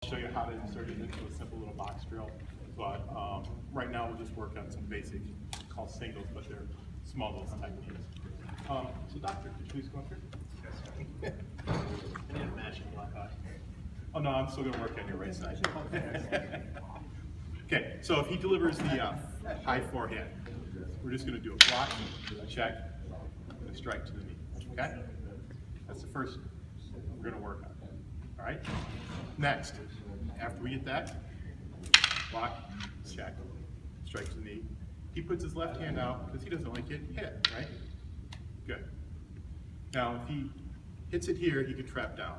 Show you how to insert it into a simple little box drill, but right now we'll just work on some basic called singles, but they're small little techniques. So doctor, could you please come up here? Yes. I need a matching black eye. Oh no, I'm still going to work on your right side. Okay, so if he delivers the high forehand, we're just going to do a block, a check, and a strike to the knee. Okay? That's the first we're going to work on. All right? Next, after we get that, block, check, strike to the knee. He puts his left hand out because he doesn't like it, hit it, right? Good. Now, if he hits it here, he could trap down.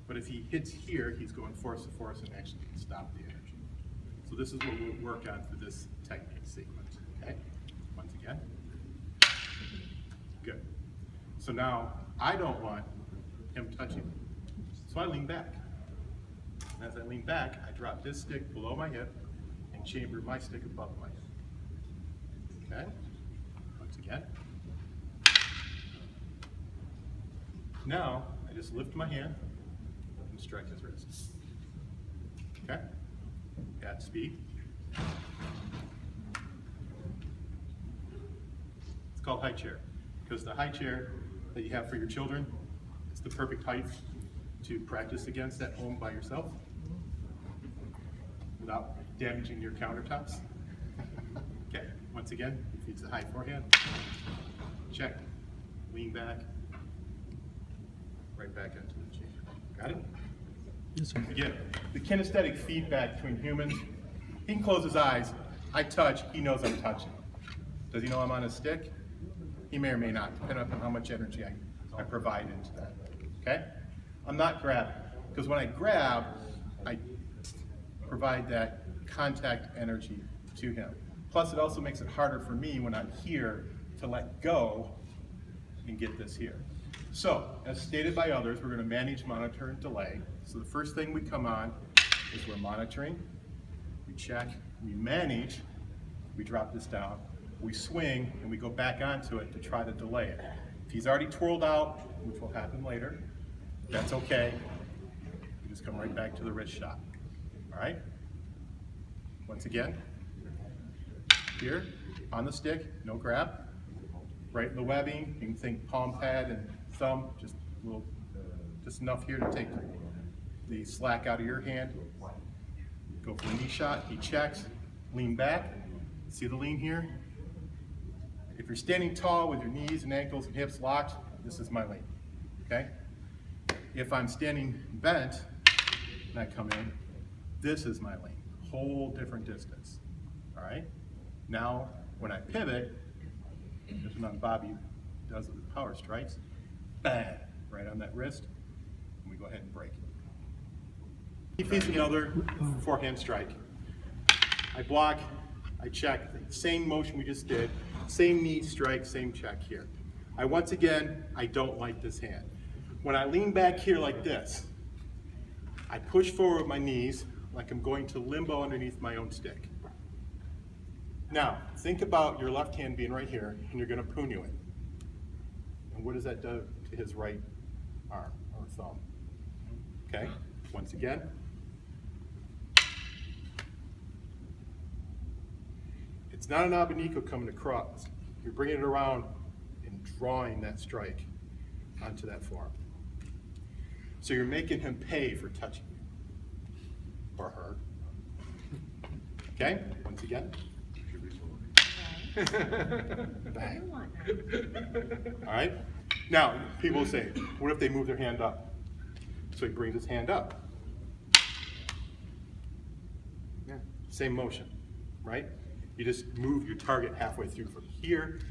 But if he hits here, he's going force to force and actually can stop the energy. So this is what we'll work on for this technique sequence, okay? Once again. Good. So now, I don't want him touching me. So I lean back. And as I lean back, I drop this stick below my hip and chamber my stick above my hip. Okay? Once again. Now, I just lift my hand and strike his wrist. Okay? At speed. It's called high chair, because the high chair that you have for your children is the perfect height to practice against at home by yourself without damaging your countertops. Okay, once again, he feeds the high forehand. Check, lean back, right back into the chamber. Got it? Yes, sir. Again, the kinesthetic feedback between humans, he can close his eyes, I touch, he knows I'm touching. Does he know I'm on a stick? He may or may not, depending on how much energy I provide into that, okay? I'm not grabbing, because when I grab, I provide that contact energy to him. Plus, it also makes it harder for me when I'm here to let go and get this here. So, as stated by others, we're going to manage, monitor, and delay. So the first thing we come on is we're monitoring, we check, we manage, we drop this down, we swing, and we go back onto it to try to delay it. If he's already twirled out, which will happen later, that's okay. You just come right back to the wrist shot. All right? Once again, here, on the stick, no grab. Right in the webbing, you can think palm pad and thumb, just enough here to take the slack out of your hand. Go for the knee shot, he checks, lean back. See the lean here? If you're standing tall with your knees and ankles and hips locked, this is my lean, okay? If I'm standing bent and I come in, this is my lean, whole different distance, all right? Now, when I pivot, this one Bobby does it with power strikes, bang, right on that wrist, and we go ahead and break it. He feeds another forehand strike. I block, I check, same motion we just did, same knee strike, same check here. Once again, I don't like this hand. When I lean back here like this, I push forward with my knees like I'm going to limbo underneath my own stick. Now, think about your left hand being right here, and you're going to punyo it. And what does that do to his right arm or thumb? Okay, once again. It's not an abanico coming across. You're bringing it around and drawing that strike onto that forearm. So you're making him pay for touching you, or her. Okay, once again. Bang. All right. Now, people say, what if they move their hand up? So he brings his hand up. Yeah. Same motion, right? You just move your target halfway through from here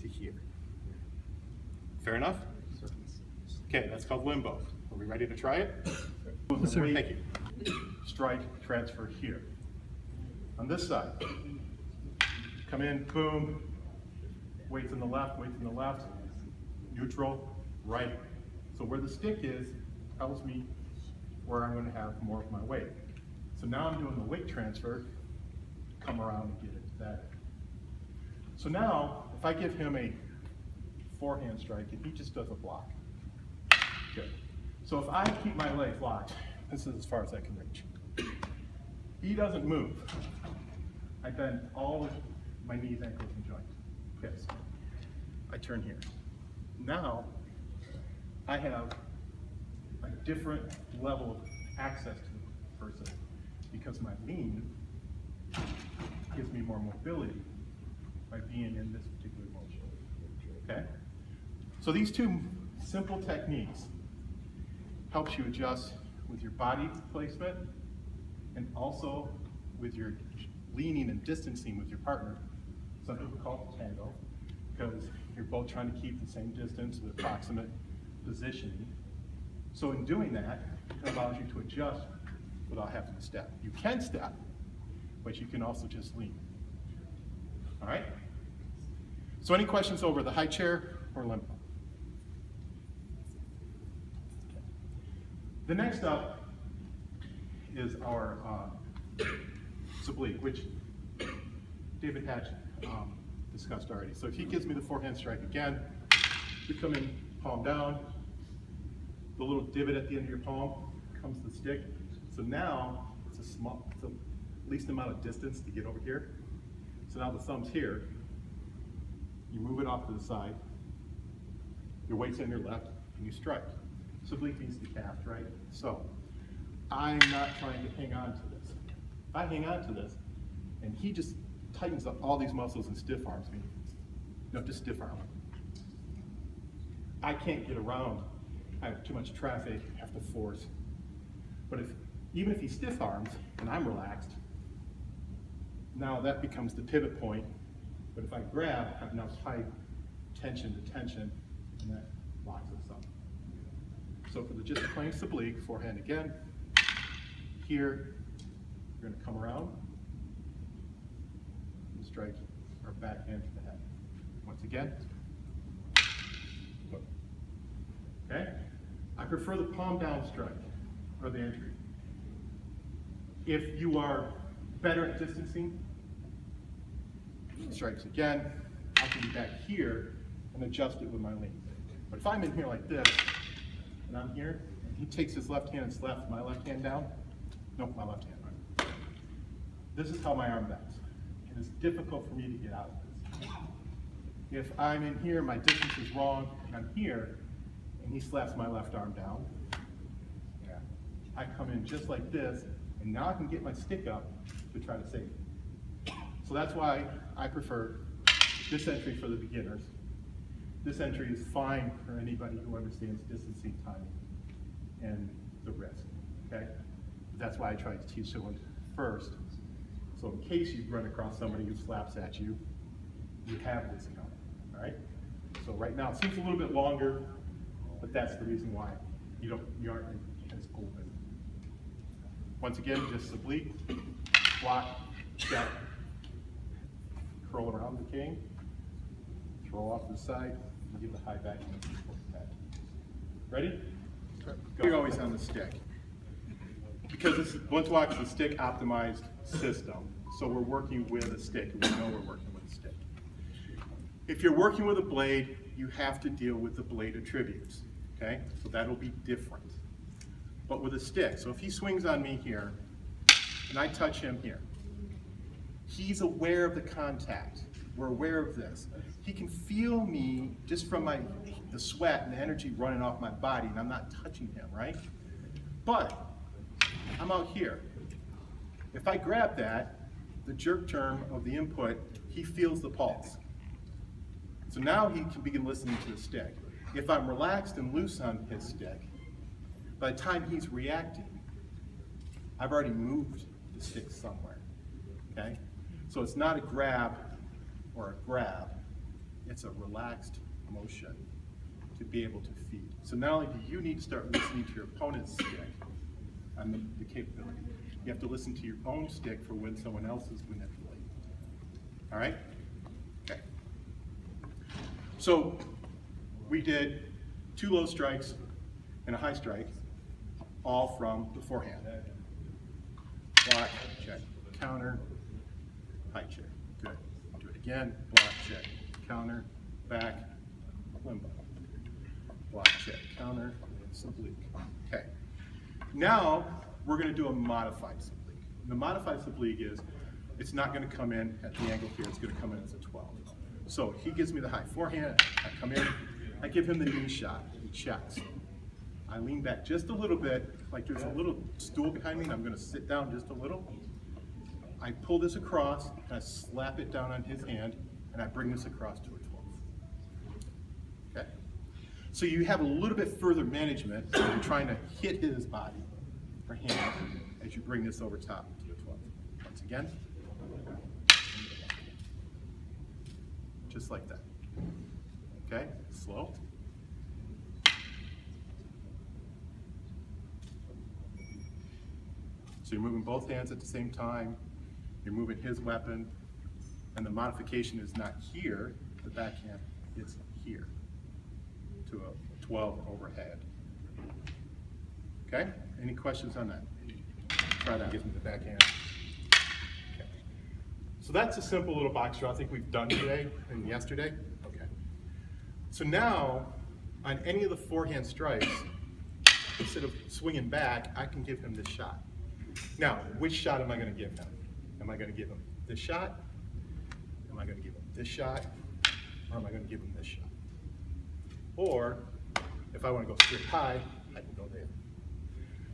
to here. Fair enough? Okay, that's called limbo. Are we ready to try it? Yes, sir. Thank you. Strike, transfer here. On this side. Come in, boom, weights on the left, neutral, right. So where the stick is tells me where I'm going to have more of my weight. So now I'm doing the weight transfer, come around and get it that. So now, if I give him a forehand strike and he just does a block, good. So if I keep my legs locked, This is as far as I can reach. He doesn't move. I bend all of my knees, ankles, and joints. Hips. I turn here. Now, I have a different level of access to the person because my lean gives me more mobility by being in this particular motion. Okay? So these two simple techniques helps you adjust with your body placement and also with your leaning and distancing with your partner. Some people call it tango because you're both trying to keep the same distance with approximate positioning. So in doing that, it allows you to adjust without having to step. You can step, but you can also just lean. All right? So any questions over the high chair or limbo? The next up is our oblique, which David Hatch discussed already. So if he gives me the forehand strike again, you're coming palm down, the little divot at the end of your palm comes the stick. So now it's it's the least amount of distance to get over here. So now the thumb's here, you move it off to the side, your weight's on your left, and you strike. So oblique means the calf, right? So I'm not trying to hang on to this. If I hang on to this, and he just tightens up all these muscles and stiff arms me, no, just stiff arm. I can't get around. I have too much traffic, have to force. But even if he stiff arms and I'm relaxed, now that becomes the pivot point. But if I grab, I have now tight tension to tension, and that locks us up. So for the just a plain oblique, forehand again, here, we're going to come around and strike our backhand to the head. Once again, hook. Okay? I prefer the palm down strike, or the entry. If you are better at distancing, strikes again, I can be back here and adjust it with my lean. But if I'm in here like this, and I'm here, and he takes his left hand and slaps my left hand down, nope, my left hand, right. This is how my arm bends. It is difficult for me to get out of this. If I'm in here, my distance is wrong, and I'm here, and he slaps my left arm down, yeah, I come in just like this, and now I can get my stick up to try to save it. So that's why I prefer this entry for the beginners. This entry is fine for anybody who understands distancing, timing, and the risk, okay? That's why I try to teach someone first. So in case you run across somebody who slaps at you, you have this coming, all right? So right now it seems a little bit longer, but that's the reason why you aren't as open. Once again, just oblique, block, check, curl around the king, throw off to the side, and give the high back and the head. Ready? Go. You're always on the stick. Because this Balintawak is a stick optimized system, so we're working with a stick, and we know we're working with a stick. If you're working with a blade, you have to deal with the blade attributes, okay? So that'll be different. But with a stick, so if he swings on me here, and I touch him here, he's aware of the contact. We're aware of this. He can feel me just from the sweat and the energy running off my body, and I'm not touching him, right? But I'm out here. If I grab that, the jerk term of the input, he feels the pulse. So now he can begin listening to the stick. If I'm relaxed and loose on his stick, by the time he's reacting, I've already moved the stick somewhere, okay? So it's not a grab or a grab, it's a relaxed motion to be able to feed. So not only do you need to start listening to your opponent's stick on the capability, you have to listen to your own stick for when someone else is manipulating. All right? Okay. So we did 2 low strikes and a high strike, all from the forehand. Block, check, counter, high check. Good. Do it again. Block, check, counter, back, limbo. Block, check, counter, oblique. Okay. Now, we're gonna do a modified subleague. The modified subleague is, it's not gonna come in at the angle here, it's gonna come in as a 12. So he gives me the high forehand, I come in, I give him the knee shot, he checks. I lean back just a little bit, like there's a little stool behind me, and I'm gonna sit down just a little. I pull this across, and I slap it down on his hand, and I bring this across to a 12. Okay? So you have a little bit further management, so you're trying to hit his body or hand as you bring this over top to the 12. Once again. Just like that. Okay? Slow. So you're moving both hands at the same time, you're moving his weapon, and the modification is not here, the backhand, it's here, to a 12 overhead. Okay, any questions on that? Try that, gives me the backhand. Okay. So that's a simple little box drill I think we've done today and yesterday. Okay. So now, on any of the forehand strikes, instead of swinging back, I can give him this shot. Now, which shot am I going to give him? Am I going to give him this shot? Am I going to give him this shot? Or am I going to give him this shot? Or, if I want to go straight high, I can go there.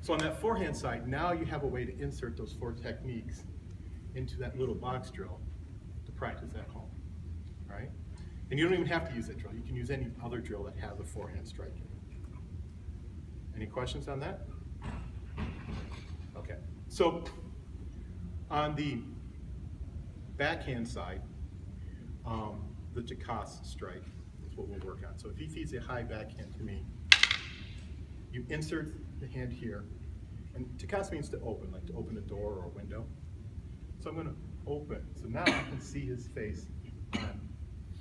So on that forehand side, now you have a way to insert those 4 techniques into that little box drill to practice at home, all right? And you don't even have to use that drill. You can use any other drill that has a forehand strike in it. Any questions on that? Okay, so on the backhand side, the Kinesthetic strike is what we'll work on. So if he feeds a high backhand to me, you insert the hand here, and Kinesthetic means to open, like to open a door or a window. So I'm going to open, so now I can see his face on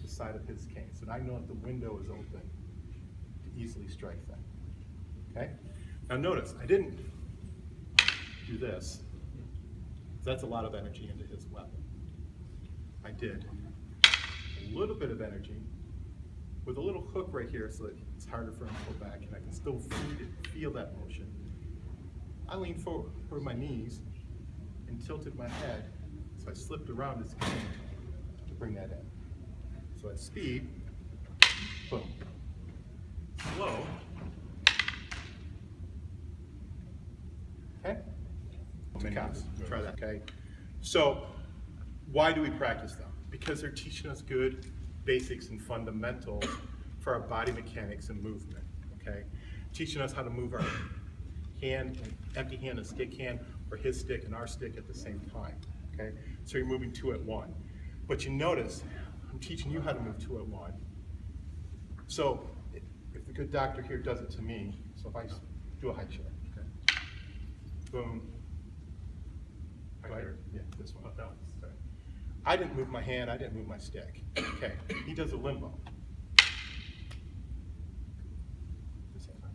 the side of his cane. So now I know that the window is open to easily strike that. Okay? Now notice, I didn't do this. That's a lot of energy into his weapon. I did a little bit of energy with a little hook right here so that it's harder for him to pull back and I can still feel that motion. I leaned forward with my knees and tilted my head, so I slipped around his cane to bring that in. So at speed, boom. Slow. Okay? Try that, okay? So, why do we practice them? Because they're teaching us good basics and fundamentals for our body mechanics and movement, okay? Teaching us how to move our hand, empty hand and stick hand, or his stick and our stick at the same time, okay? So you're moving 2 at 1. But you notice, I'm teaching you how to move 2 at 1. So, if the good doctor here does it to me, so if I do a high chair, okay? Boom. Right? Yeah, this one. That one. Sorry. I didn't move my hand, I didn't move my stick. Okay, he does a limbo. This hand, right?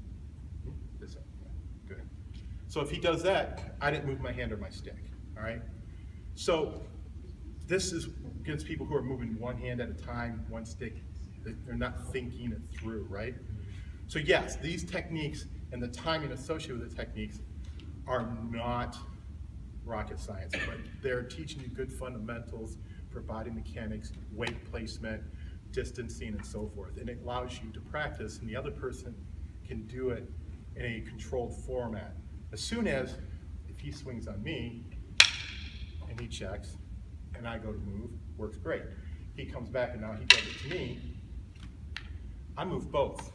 This hand, yeah, good. So if he does that, I didn't move my hand or my stick, all right? So this is against people who are moving one hand at a time, one stick. They're not thinking it through, right? So yes, these techniques and the timing associated with the techniques are not rocket science, but they're teaching you good fundamentals for body mechanics, weight placement, distancing, and so forth. And it allows you to practice, and the other person can do it in a controlled format. As soon as, if he swings on me, and he checks, and I go to move, works great. He comes back and now he does it to me, I move both.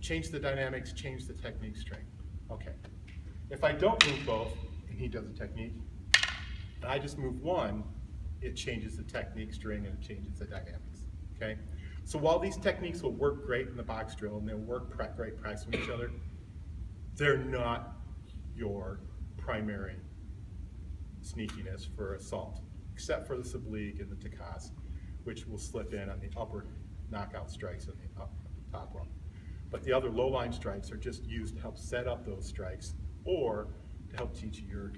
Change the dynamics, change the technique strength. Okay. If I don't move both, and he does a technique, and I just move one, it changes the technique string and it changes the dynamics, okay? So while these techniques will work great in the box drill and they'll work great practicing with each other, they're not your primary sneakiness for assault, except for the subleague and the Kinesthetic, which will slip in on the upper knockout strikes and the top one. But the other low line strikes are just used to help set up those strikes or to help teach you your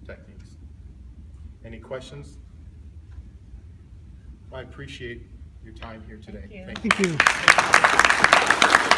techniques. Any questions? I appreciate your time here today. Thank you. Thank you.